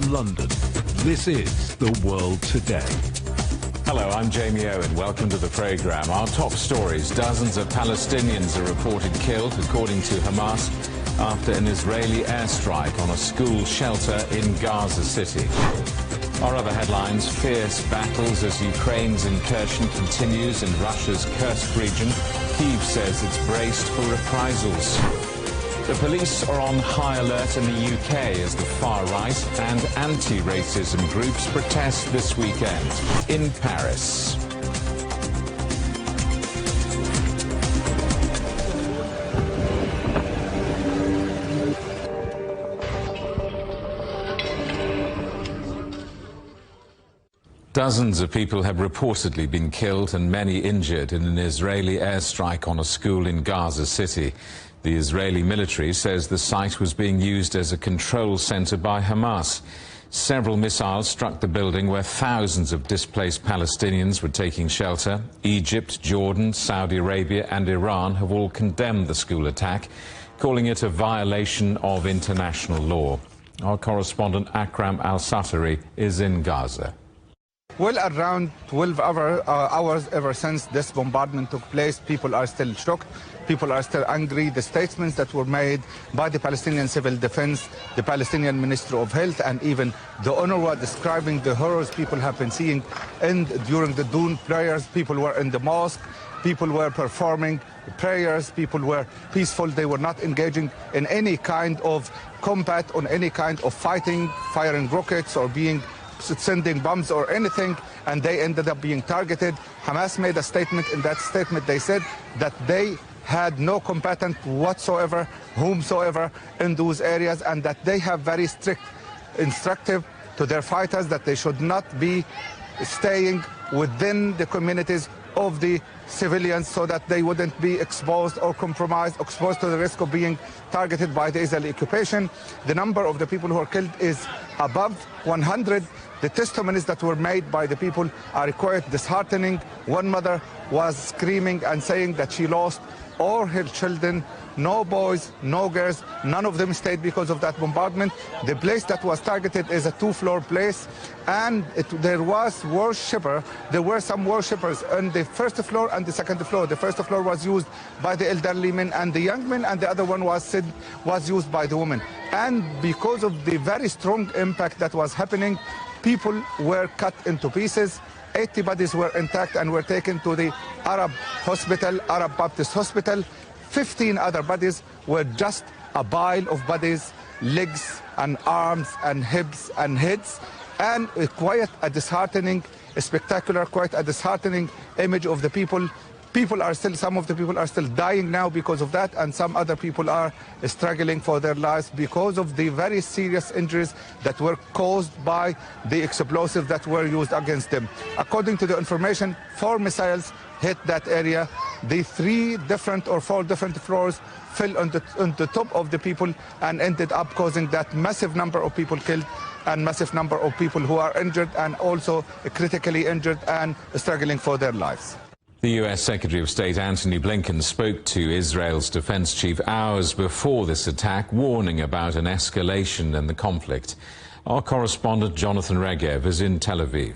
from London, this is The World Today. Hello, I'm Jamie Owen. Welcome to the programme. Our top stories. Dozens of Palestinians are reported killed, according to Hamas, after an Israeli airstrike on a school shelter in Gaza City. Our other headlines: fierce battles as Ukraine's incursion continues in Russia's Kursk region. Kyiv says it's braced for reprisals. The police are on high alert in the UK as the far-right and anti-racism groups protest this weekend in Paris. Dozens of people have reportedly been killed and many injured in an Israeli airstrike on a school in Gaza City. The Israeli military says the site was being used as a control center by Hamas. Several missiles struck the building where thousands of displaced Palestinians were taking shelter. Egypt, Jordan, Saudi Arabia and Iran have all condemned the school attack, calling it a violation of international law. Our correspondent Akram Al-Satari is in Gaza. Well, around 12 hours ever since this bombardment took place, people are still shocked. People are still angry. The statements that were made by the Palestinian Civil Defense, the Palestinian Ministry of Health, and even the UNRWA describing the horrors people have been seeing during the dawn prayers. People were in the mosque. People were performing prayers. People were peaceful. They were not engaging in any kind of combat, on any kind of fighting, firing rockets or sending bombs or anything, and they ended up being targeted. Hamas made a statement. In that statement, they said that they had no combatant whatsoever, whomsoever, in those areas, and that they have very strict instructive to their fighters that they should not be staying within the communities of the civilians so that they wouldn't be exposed or compromised, exposed to the risk of being targeted by the Israeli occupation. The number of the people who are killed is above 100. The testimonies that were made by the people are quite disheartening. One mother was screaming and saying that she lost all her children, no boys, no girls, none of them stayed because of that bombardment. The place that was targeted is a two-floor place, and there were some worshippers on the first floor and the second floor. The first floor was used by the elderly men and the young men, and the other one was used by the women. And because of the very strong impact that was happening, people were cut into pieces. 80 bodies were intact and were taken to the Arab Baptist Hospital. 15 other bodies were just a pile of bodies, legs and arms and hips and heads, and quite a disheartening, spectacular, quite a disheartening image of the people. Some of the people are still dying now because of that, and some other people are struggling for their lives because of the very serious injuries that were caused by the explosives that were used against them. According to the information, 4 missiles hit that area. The 4 different floors fell on the top of the people and ended up causing that massive number of people killed and massive number of people who are injured and also critically injured and struggling for their lives. The US Secretary of State Antony Blinken spoke to Israel's defense chief hours before this attack, warning about an escalation in the conflict. Our correspondent Jonathan Regev is in Tel Aviv.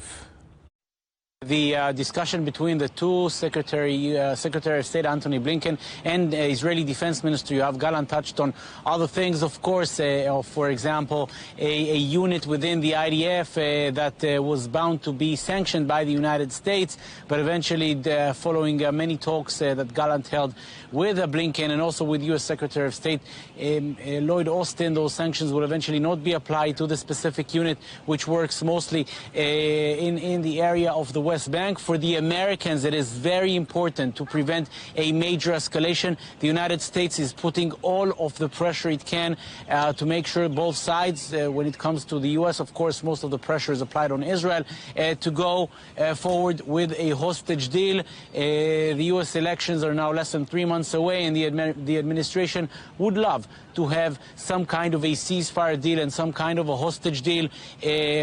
The discussion between the two, Secretary of State Antony Blinken and Israeli Defense Minister Yoav Gallant, touched on other things, of course, for example, a unit within the IDF that was bound to be sanctioned by the United States, but eventually, following many talks that Gallant held with Blinken and also with U.S. Secretary of State Lloyd Austin, those sanctions will eventually not be applied to the specific unit, which works mostly in the area of the West Bank. For the Americans, it is very important to prevent a major escalation. The United States is putting all of the pressure it can to make sure both sides, when it comes to the U.S., of course, most of the pressure is applied on Israel, to go forward with a hostage deal. The U.S. elections are now less than 3 months away, and the administration would love to have some kind of a ceasefire deal and some kind of a hostage deal.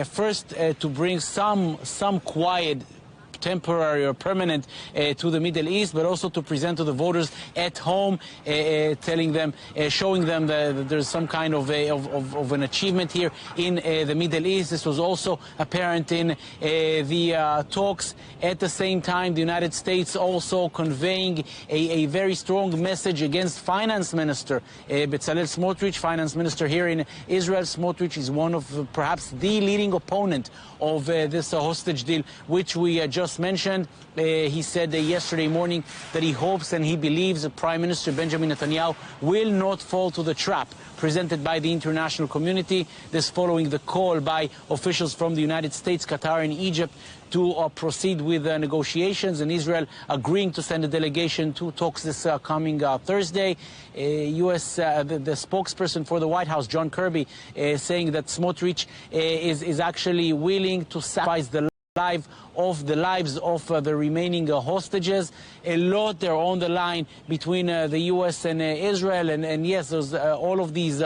First, to bring some quiet temporary or permanent to the Middle East, but also to present to the voters at home, telling them, showing them that there's some kind of an achievement here in the Middle East. This was also apparent in the talks. At the same time, the United States also conveying a very strong message against Finance Minister Bezalel Smotrich, Finance Minister here in Israel. Smotrich is one of perhaps the leading opponent of this hostage deal, which we just mentioned. He said yesterday morning that he hopes and he believes that Prime Minister Benjamin Netanyahu will not fall to the trap presented by the international community. This following the call by officials from the United States, Qatar and Egypt to proceed with negotiations, and Israel agreeing to send a delegation to talks this coming Thursday. The spokesperson for the White House, John Kirby, saying that Smotrich is actually willing to sacrifice the lives of the remaining hostages. A lot there on the line between the U.S. and Israel, and yes, those, all of these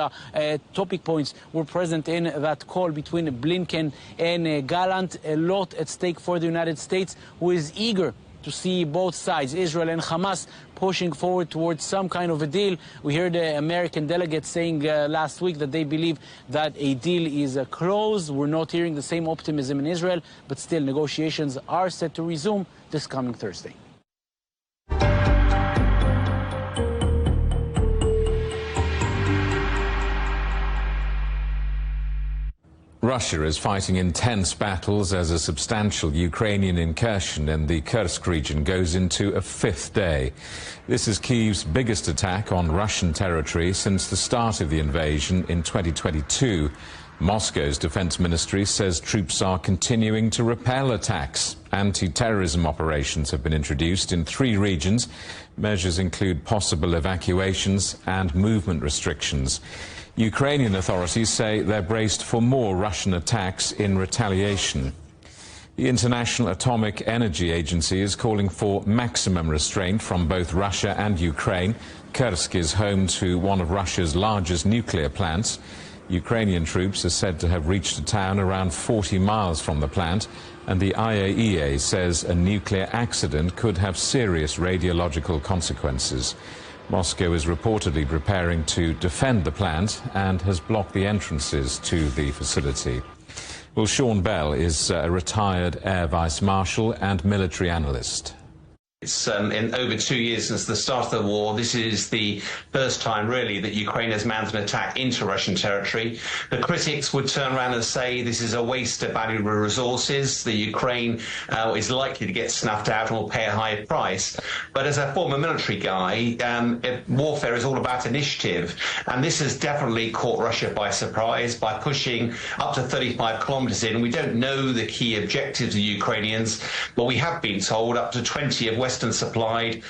topic points were present in that call between Blinken and Gallant. A lot at stake for the United States, who is eager to see both sides, Israel and Hamas, pushing forward towards some kind of a deal. We heard American delegates saying last week that they believe that a deal is close. We're not hearing the same optimism in Israel, but still negotiations are set to resume this coming Thursday. Russia is fighting intense battles as a substantial Ukrainian incursion in the Kursk region goes into a fifth day. This is Kyiv's biggest attack on Russian territory since the start of the invasion in 2022. Moscow's defense ministry says troops are continuing to repel attacks. Anti-terrorism operations have been introduced in 3 regions. Measures include possible evacuations and movement restrictions. Ukrainian authorities say they're braced for more Russian attacks in retaliation. The International Atomic Energy Agency is calling for maximum restraint from both Russia and Ukraine. Kursk is home to one of Russia's largest nuclear plants. Ukrainian troops are said to have reached a town around 40 miles from the plant, and the IAEA says a nuclear accident could have serious radiological consequences. Moscow is reportedly preparing to defend the plant and has blocked the entrances to the facility. Well, Sean Bell is a retired Air Vice Marshal and military analyst. It's in over 2 years since the start of the war. This is the first time, really, that Ukraine has mounted an attack into Russian territory. The critics would turn around and say this is a waste of valuable resources. The Ukraine is likely to get snuffed out and will pay a high price. But as a former military guy, warfare is all about initiative. And this has definitely caught Russia by surprise by pushing up to 35 kilometers in. We don't know the key objectives of the Ukrainians, but we have been told up to 20 of Western supplied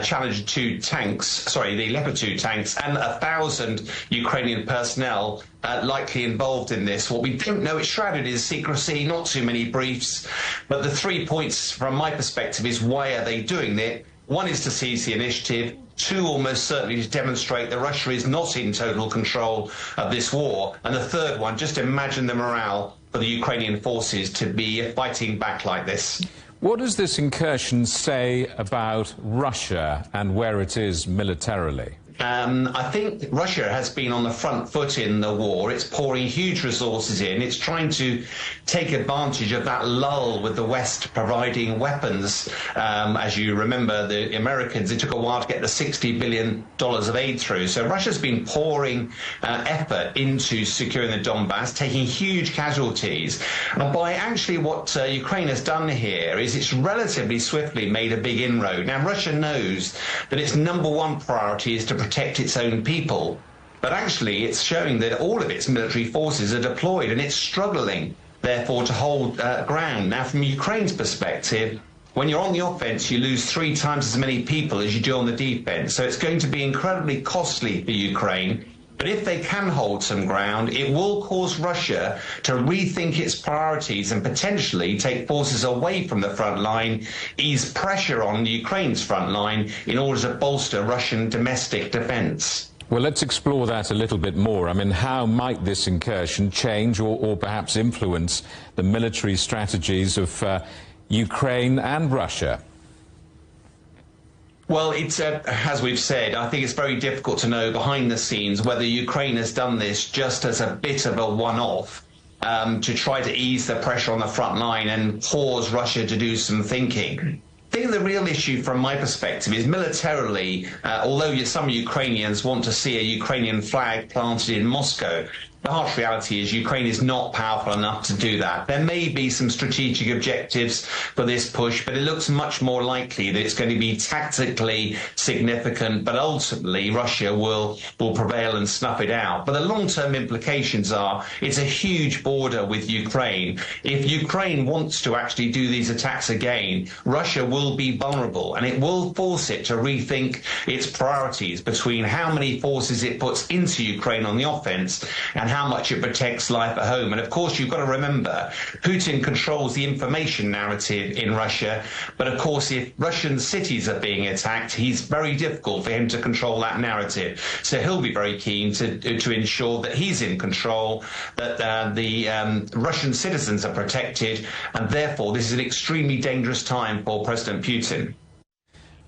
Challenger 2 tanks, the Leopard 2 tanks, and 1,000 Ukrainian personnel likely involved in this. What we don't know, it's shrouded in secrecy, not too many briefs, but the 3 points from my perspective is why are they doing it? One is to seize the initiative. 2, almost certainly to demonstrate that Russia is not in total control of this war. And the third one, just imagine the morale for the Ukrainian forces to be fighting back like this. What does this incursion say about Russia and where it is militarily? I think Russia has been on the front foot in the war. It's pouring huge resources in. It's trying to take advantage of that lull with the West providing weapons. As you remember, the Americans, it took a while to get the $60 billion of aid through. So Russia's been pouring effort into securing the Donbass, taking huge casualties. And by actually what Ukraine has done here is it's relatively swiftly made a big inroad. Now, Russia knows that its #1 priority is to protect its own people, but actually it's showing that all of its military forces are deployed and it's struggling, therefore, to hold ground. Now, from Ukraine's perspective, when you're on the offense, you lose 3 times as many people as you do on the defense, so it's going to be incredibly costly for Ukraine. But if they can hold some ground, it will cause Russia to rethink its priorities and potentially take forces away from the front line, ease pressure on Ukraine's front line in order to bolster Russian domestic defense. Well, let's explore that a little bit more. I mean, how might this incursion change or perhaps influence the military strategies of Ukraine and Russia? Well, it's as we've said, I think it's very difficult to know behind the scenes whether Ukraine has done this just as a bit of a one-off to try to ease the pressure on the front line and cause Russia to do some thinking. I think the real issue from my perspective is militarily, although some Ukrainians want to see a Ukrainian flag planted in Moscow, the harsh reality is Ukraine is not powerful enough to do that. There may be some strategic objectives for this push, but it looks much more likely that it's going to be tactically significant, but ultimately Russia will prevail and snuff it out. But the long-term implications are it's a huge border with Ukraine. If Ukraine wants to actually do these attacks again, Russia will be vulnerable, and it will force it to rethink its priorities between how many forces it puts into Ukraine on the offense and how much it protects life at home. And of course, you've got to remember, Putin controls the information narrative in Russia. But of course, if Russian cities are being attacked, he's very difficult for him to control that narrative. So he'll be very keen to ensure that he's in control, that the Russian citizens are protected. And therefore, this is an extremely dangerous time for President Putin.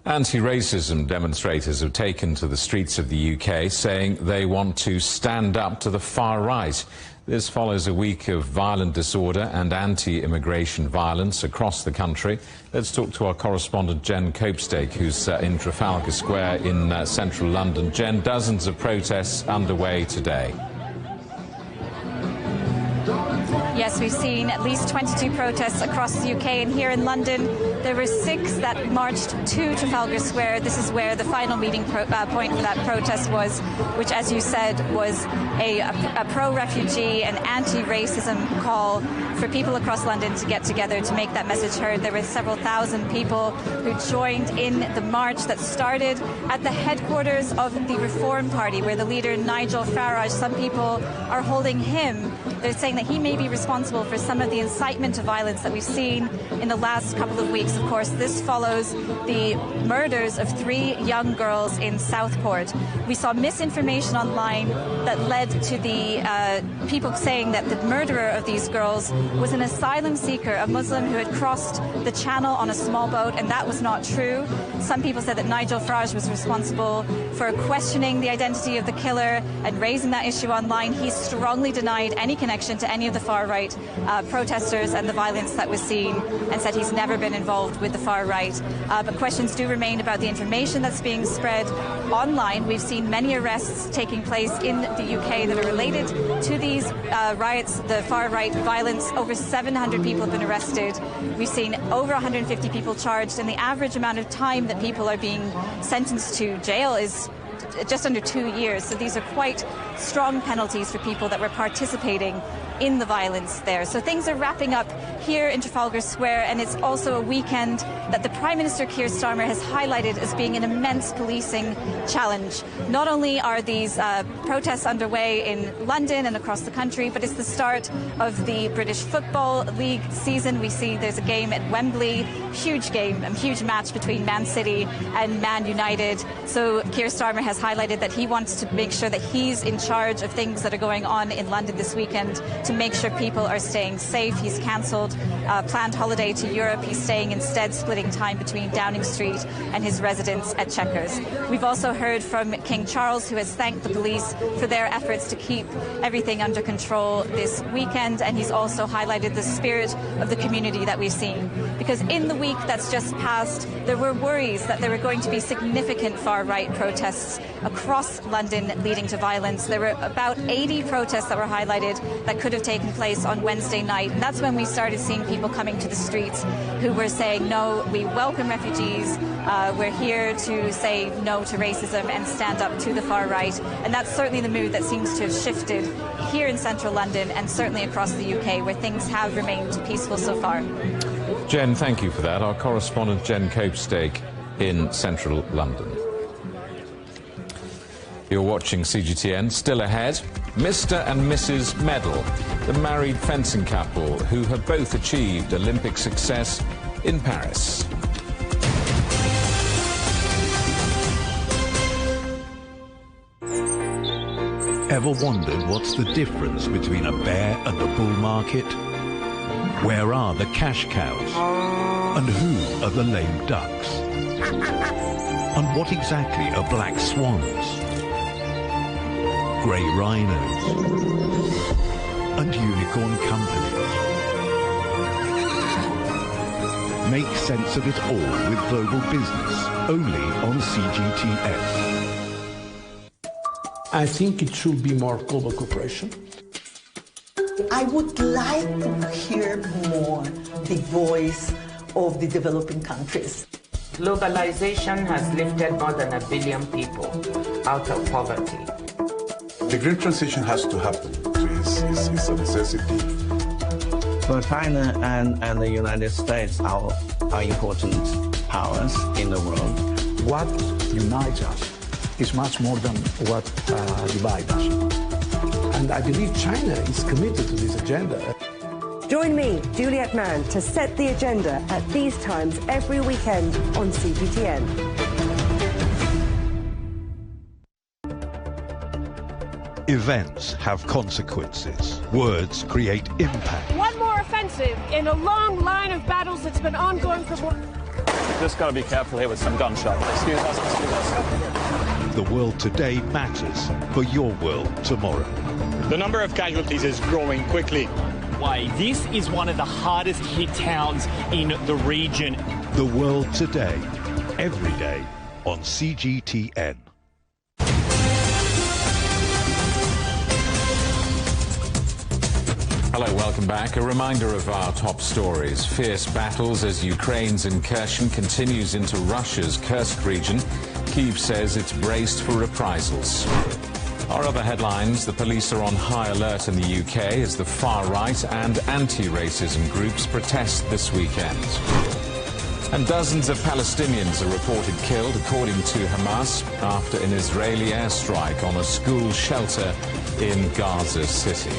Anti-racism demonstrators have taken to the streets of the UK, saying they want to stand up to the far right. This follows a week of violent disorder and anti-immigration violence across the country. Let's talk to our correspondent Jen Copestake, who's in Trafalgar Square in central London. Jen, dozens of protests underway today. Yes, we've seen at least 22 protests across the UK, and here in London there were 6 that marched to Trafalgar Square. This is where the final meeting point for that protest was, which, as you said, was a pro-refugee and anti-racism call for people across London to get together to make that message heard. There were several thousand people who joined in the march that started at the headquarters of the Reform Party, where the leader, Nigel Farage, some people are holding him. They're saying that he may be responsible for some of the incitement to violence that we've seen in the last couple of weeks. Of course, this follows the murders of 3 young girls in Southport. We saw misinformation online that led to the people saying that the murderer of these girls was an asylum seeker, a Muslim who had crossed the channel on a small boat, and that was not true. Some people said that Nigel Farage was responsible for questioning the identity of the killer and raising that issue online. He strongly denied any connection to any of the far-right protesters and the violence that was seen, and said he's never been involved with the far-right. But questions do remain about the information that's being spread online. We've seen many arrests taking place in the UK that are related to these riots, the far-right violence. Over 700 people have been arrested. We've seen over 150 people charged, and the average amount of time that people are being sentenced to jail is just under 2 years. So these are quite strong penalties for people that were participating in the violence there. So things are wrapping up here in Trafalgar Square, and it's also a weekend that the Prime Minister Keir Starmer has highlighted as being an immense policing challenge. Not only are these protests underway in London and across the country, but it's the start of the British Football League season. We see there's a game at Wembley, huge game, a huge match between Man City and Man United. So Keir Starmer has highlighted that he wants to make sure that he's in charge of things that are going on in London this weekend, to make sure people are staying safe. He's cancelled a planned holiday to Europe. He's staying instead, splitting time between Downing Street and his residence at Chequers. We've also heard from King Charles, who has thanked the police for their efforts to keep everything under control this weekend, and he's also highlighted the spirit of the community that we've seen. Because in the week that's just passed, there were worries that there were going to be significant far-right protests across London leading to violence. There were about 80 protests that were highlighted that could have taken place on Wednesday night. And that's when we started seeing people coming to the streets who were saying, no, we welcome refugees. We're here to say no to racism and stand up to the far right. And that's certainly the mood that seems to have shifted here in central London and certainly across the UK, where things have remained peaceful so far. Jen, thank you for that. Our correspondent Jen Copestake in central London. You're watching CGTN. Still ahead, Mr. and Mrs. Medal, the married fencing couple who have both achieved Olympic success in Paris. Ever wondered what's the difference between a bear and the bull market? Where are the cash cows? And who are the lame ducks? And what exactly are black swans? Grey rhinos? And unicorn companies? Make sense of it all with Global Business, only on CGTN. I think it should be more global cooperation. I would like to hear more the voice of the developing countries. Globalization has lifted more than 1 billion people out of poverty. The green transition has to happen. It's a necessity. For China and the United States are important powers in the world. What unites us is much more than what divides us. And I believe China is committed to this agenda. Join me, Juliet Mann, to set the agenda at these times every weekend on CGTN. Events have consequences. Words create impact. One more offensive in a long line of battles that's been ongoing for more. Just got to be careful here with some gunshots. Excuse us. The world today matters for your world tomorrow. The number of casualties is growing quickly. Why, this is one of the hardest hit towns in the region. The world today, every day on CGTN. Hello, welcome back. A reminder of our top stories. Fierce battles as Ukraine's incursion continues into Russia's Kursk region. Kyiv says it's braced for reprisals. Our other headlines: the police are on high alert in the UK as the far-right and anti-racism groups protest this weekend. And dozens of Palestinians are reported killed, according to Hamas, after an Israeli airstrike on a school shelter in Gaza City.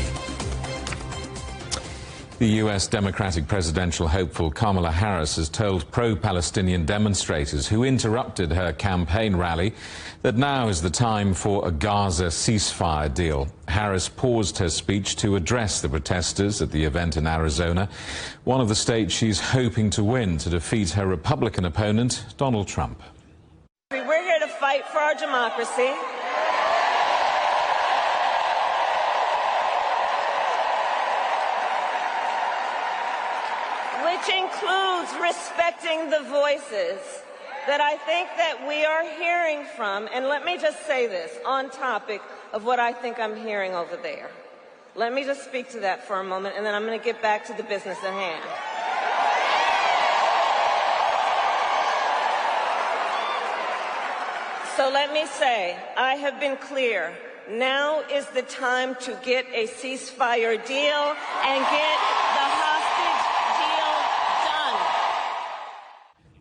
The U.S. Democratic presidential hopeful Kamala Harris has told pro-Palestinian demonstrators who interrupted her campaign rally that now is the time for a Gaza ceasefire deal. Harris paused her speech to address the protesters at the event in Arizona, one of the states she's hoping to win to defeat her Republican opponent, Donald Trump. We're here to fight for our democracy. Which includes respecting the voices that I think that we are hearing from. And let me just say this on topic of what I think I'm hearing over there. Let me just speak to that for a moment, and then I'm going to get back to the business at hand. So let me say, I have been clear. Now is the time to get a ceasefire deal and get the hostage deal done.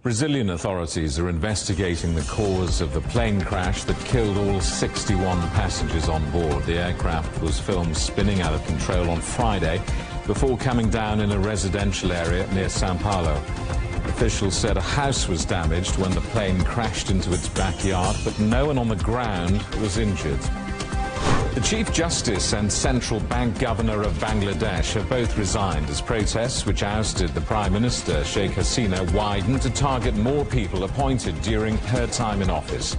Brazilian authorities are investigating the cause of the plane crash that killed all 61 passengers on board. The aircraft was filmed spinning out of control on Friday before coming down in a residential area near Sao Paulo. Officials said a house was damaged when the plane crashed into its backyard, but no one on the ground was injured. The Chief Justice and Central Bank Governor of Bangladesh have both resigned as protests which ousted the Prime Minister, Sheikh Hasina, widened to target more people appointed during her time in office.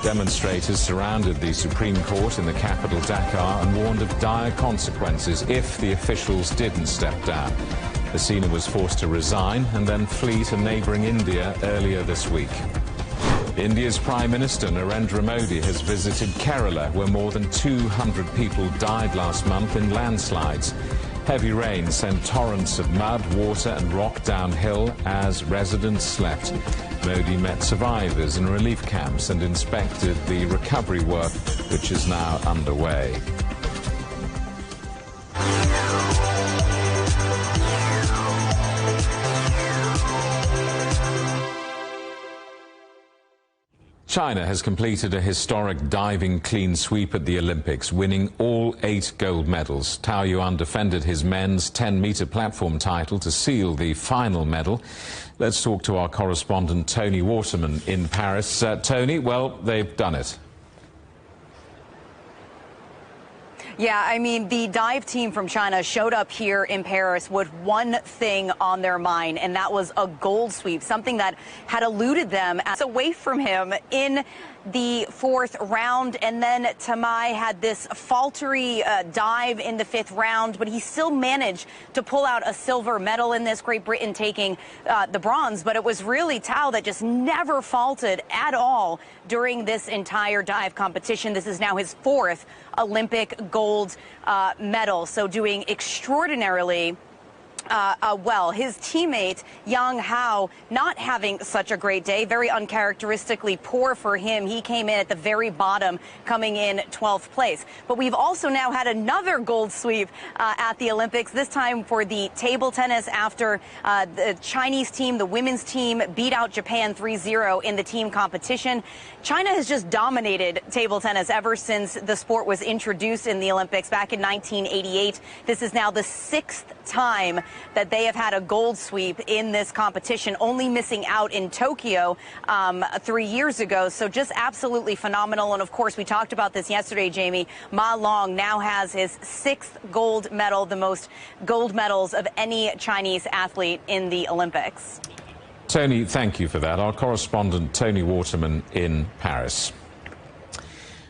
Demonstrators surrounded the Supreme Court in the capital Dhaka and warned of dire consequences if the officials didn't step down. Hasina was forced to resign and then flee to neighbouring India earlier this week. India's Prime Minister Narendra Modi has visited Kerala, where more than 200 people died last month in landslides. Heavy rain sent torrents of mud, water and rock downhill as residents slept. Modi met survivors in relief camps and inspected the recovery work, which is now underway. China has completed a historic diving clean sweep at the Olympics, winning all 8 gold medals. Tao Yuan defended his men's 10-meter platform title to seal the final medal. Let's talk to our correspondent Tony Waterman in Paris. Tony, well, they've done it. Yeah, I mean, the dive team from China showed up here in Paris with one thing on their mind, and that was a gold sweep, something that had eluded them away from him in the fourth round. And then Tamai had this faltery dive in the fifth round, but he still managed to pull out a silver medal in this, Great Britain taking the bronze. But it was really Tao that just never faltered at all during this entire dive competition. This is now his fourth Olympic gold medal, so doing extraordinarily well. His teammate, Yang Hao, not having such a great day, very uncharacteristically poor for him. He came in at the very bottom, coming in 12th place. But we've also now had another gold sweep at the Olympics, this time for the table tennis after the Chinese team, the women's team, beat out Japan 3-0 in the team competition. China has just dominated table tennis ever since the sport was introduced in the Olympics back in 1988. This is now the sixth time that they have had a gold sweep in this competition, only missing out in Tokyo 3 years ago. So just absolutely phenomenal. And of course, we talked about this yesterday, Jamie. Ma Long now has his sixth gold medal, the most gold medals of any Chinese athlete in the Olympics. Tony, thank you for that. Our correspondent, Tony Waterman in Paris.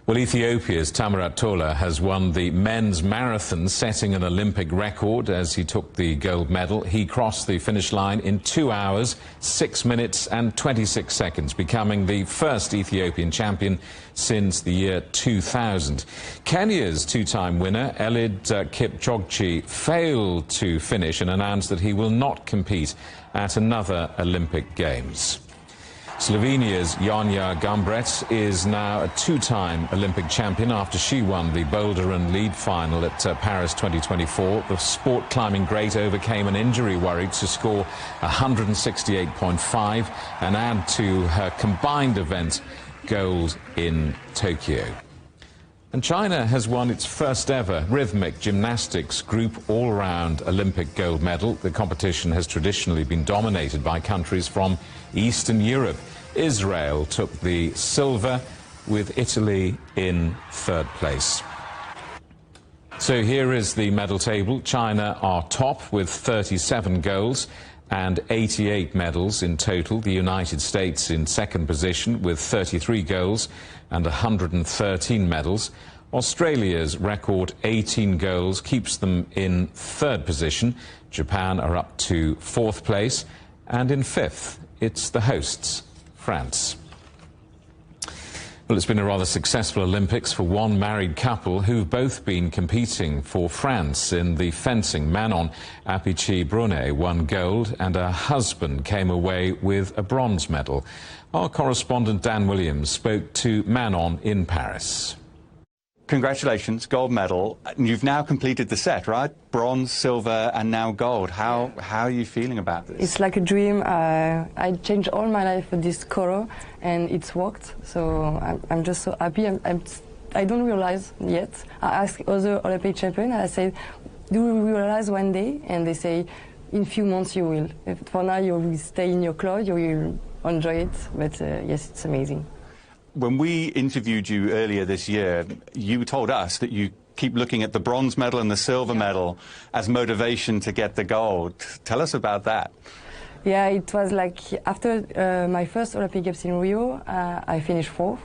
Well, Ethiopia's Tamarat Tola has won the men's marathon, setting an Olympic record as he took the gold medal. He crossed the finish line in 2 hours, 6 minutes and 26 seconds, becoming the first Ethiopian champion since the year 2000. Kenya's two-time winner, Eliud Kipchoge, failed to finish and announced that he will not compete at another Olympic Games. Slovenia's Janja Gumbrec is now a two-time Olympic champion after she won the boulder and lead final at Paris 2024. The sport climbing great overcame an injury worry to score 168.5 and add to her combined event gold in Tokyo. And China has won its first ever rhythmic gymnastics group all-round Olympic gold medal. The competition has traditionally been dominated by countries from Eastern Europe. Israel took the silver, with Italy in third place. So here is the medal table. China are top with 37 golds and 88 medals in total. The United States in second position with 33 golds and 113 medals. Australia's record 18 golds keeps them in third position. Japan are up to fourth place, and in fifth it's the hosts, France. Well, it's been a rather successful Olympics for one married couple who've both been competing for France in the fencing. Manon Apichi-Brunet won gold and her husband came away with a bronze medal. Our correspondent Dan Williams spoke to Manon in Paris. Congratulations, gold medal. You've now completed the set, right? Bronze, silver, and now gold. How are you feeling about this? It's like a dream. I changed all my life for this color, and it's worked. So I'm just so happy. I don't realize yet. I asked other Olympic champions, and I said, do you realize one day? And they say, in a few months you will. For now, you will stay in your clothes, you will enjoy it. But yes, it's amazing. When we interviewed you earlier this year, you told us that you keep looking at the bronze medal and the silver medal as motivation to get the gold. Tell us about that. Yeah, it was like after my first Olympic Games in Rio, I finished fourth.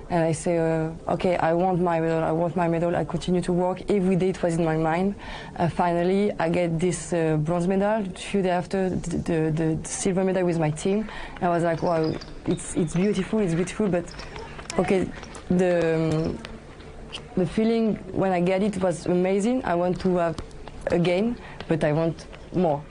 And I say, okay, I want my medal, I want my medal. I continue to work. Every day it was in my mind. Finally, I get this bronze medal. A few days after, the silver medal with my team. I was like, wow, it's beautiful, but okay, the feeling when I get it was amazing. I want to have again, but I want more.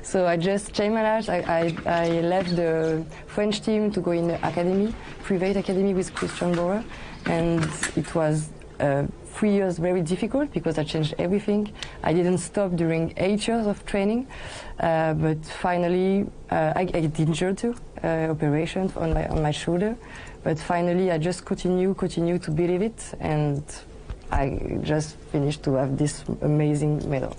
So I just changed my life. I left the French team to go in the academy, private academy with Christian Bauer, and it was 3 years very difficult because I changed everything. I didn't stop during 8 years of training, but finally I get injured too, operation on my shoulder. But finally I just continue to believe it, and I just finished to have this amazing medal.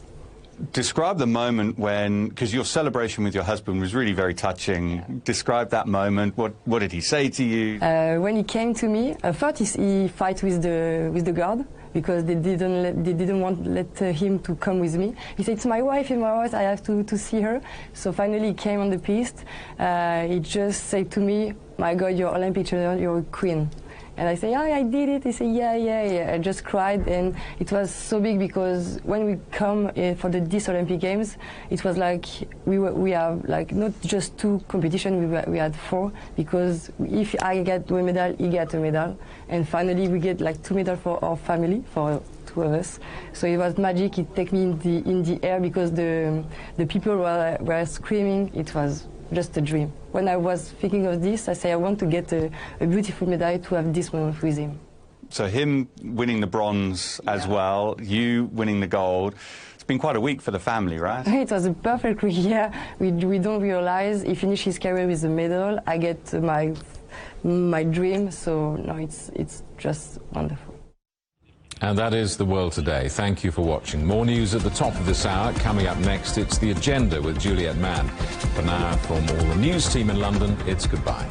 Describe the moment when, because your celebration with your husband was really very touching. Yeah. Describe that moment. What did he say to you? When he came to me, first he fight with the guard because they didn't want let him to come with me. He said, "It's my wife, I have to see her." So finally he came on the piste. He just said to me, "My God, you're Olympic champion, you're a queen." And I say, "Oh, I did it." He said, yeah. I just cried, and it was so big because when we come for this Olympic Games, it was like we have like not just 2 competitions, we had 4, because if I get 1 medal, he get a medal, and finally we get like 2 medals for our family, for 2 of us. So it was magic. It took me in the air because the people were screaming. It was just a dream. When I was thinking of this, I say I want to get a beautiful medal to have this moment with him. So him winning the bronze as well, you winning the gold. It's been quite a week for the family, right? It was a perfect week, yeah. We don't realize he finished his career with a medal. I get my dream, so no, it's just wonderful. And that is The World Today. Thank you for watching. More news at the top of this hour. Coming up next, it's The Agenda with Juliette Mann. For now, from all the news team in London, it's goodbye.